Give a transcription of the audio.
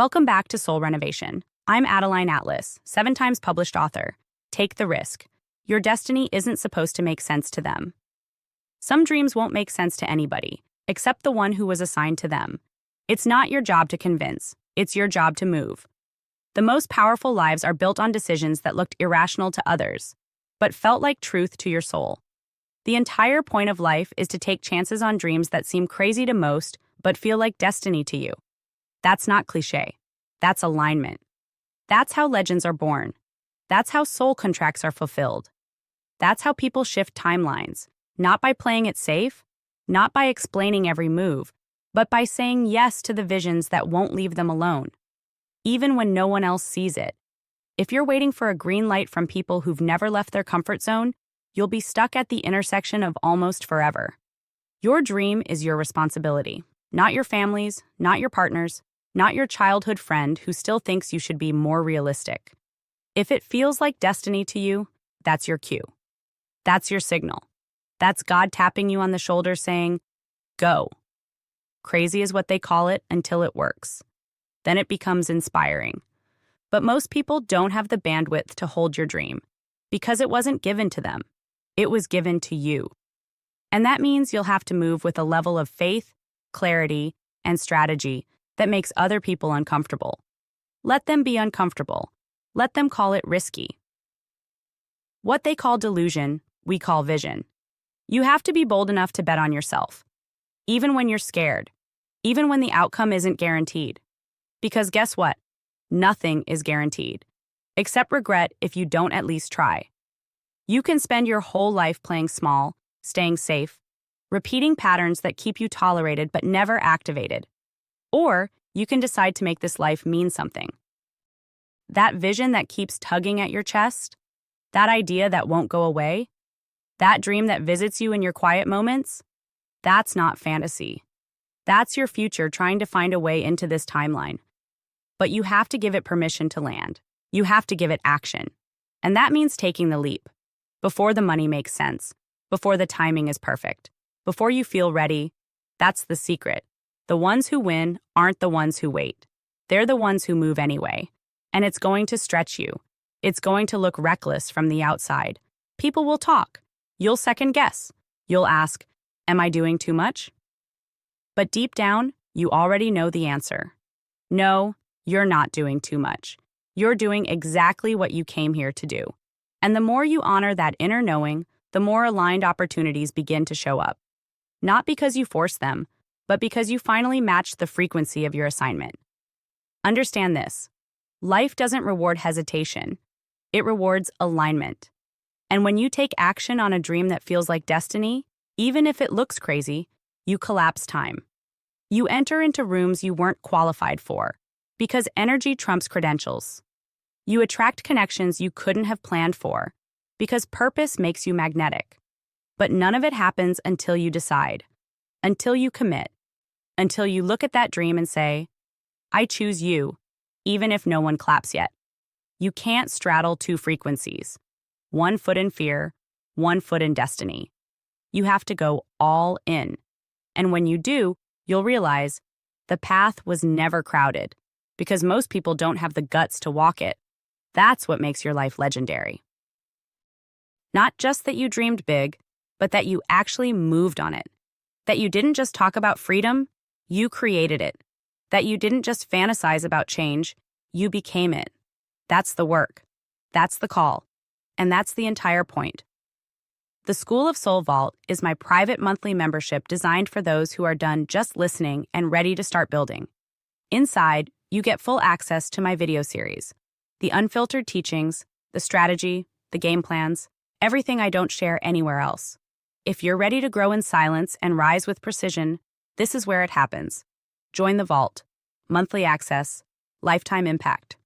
Welcome back to Soul Renovation. I'm Adeline Atlas, 7 times published author. Take the risk. Your destiny isn't supposed to make sense to them. Some dreams won't make sense to anybody, except the one who was assigned to them. It's not your job to convince, it's your job to move. The most powerful lives are built on decisions that looked irrational to others, but felt like truth to your soul. The entire point of life is to take chances on dreams that seem crazy to most, but feel like destiny to you. That's not cliché. That's alignment. That's how legends are born. That's how soul contracts are fulfilled. That's how people shift timelines, not by playing it safe, not by explaining every move, but by saying yes to the visions that won't leave them alone, even when no one else sees it. If you're waiting for a green light from people who've never left their comfort zone, you'll be stuck at the intersection of almost forever. Your dream is your responsibility, not your family's, not your partner's, not your childhood friend who still thinks you should be more realistic. If it feels like destiny to you, that's your cue. That's your signal. That's God tapping you on the shoulder saying, go. Crazy is what they call it until it works. Then it becomes inspiring. But most people don't have the bandwidth to hold your dream because it wasn't given to them. It was given to you. And that means you'll have to move with a level of faith, clarity, and strategy that makes other people uncomfortable. Let them be uncomfortable. Let them call it risky. What they call delusion, we call vision. You have to be bold enough to bet on yourself, even when you're scared, even when the outcome isn't guaranteed. Because guess what? Nothing is guaranteed, except regret if you don't at least try. You can spend your whole life playing small, staying safe, repeating patterns that keep you tolerated but never activated. Or you can decide to make this life mean something. That vision that keeps tugging at your chest, that idea that won't go away, that dream that visits you in your quiet moments, that's not fantasy. That's your future trying to find a way into this timeline. But you have to give it permission to land. You have to give it action. And that means taking the leap. Before the money makes sense. Before the timing is perfect. Before you feel ready. That's the secret. The ones who win aren't the ones who wait. They're the ones who move anyway. And it's going to stretch you. It's going to look reckless from the outside. People will talk. You'll second guess. You'll ask, am I doing too much? But deep down, you already know the answer. No, you're not doing too much. You're doing exactly what you came here to do. And the more you honor that inner knowing, the more aligned opportunities begin to show up. Not because you force them, but because you finally matched the frequency of your assignment. Understand this. Life doesn't reward hesitation. It rewards alignment. And when you take action on a dream that feels like destiny, even if it looks crazy, you collapse time. You enter into rooms you weren't qualified for, because energy trumps credentials. You attract connections you couldn't have planned for, because purpose makes you magnetic. But none of it happens until you decide, until you commit, until you look at that dream and say, I choose you, even if no one claps yet. You can't straddle 2 frequencies, 1 foot in fear, 1 foot in destiny. You have to go all in. And when you do, you'll realize the path was never crowded, because most people don't have the guts to walk it. That's what makes your life legendary. Not just that you dreamed big, but that you actually moved on it. That you didn't just talk about freedom, you created it. That you didn't just fantasize about change, you became it. That's the work. That's the call. And that's the entire point. The School of Soul Vault is my private monthly membership designed for those who are done just listening and ready to start building. Inside, you get full access to my video series, the unfiltered teachings, the strategy, the game plans, everything I don't share anywhere else. If you're ready to grow in silence and rise with precision, this is where it happens. Join the vault. Monthly access. Lifetime impact.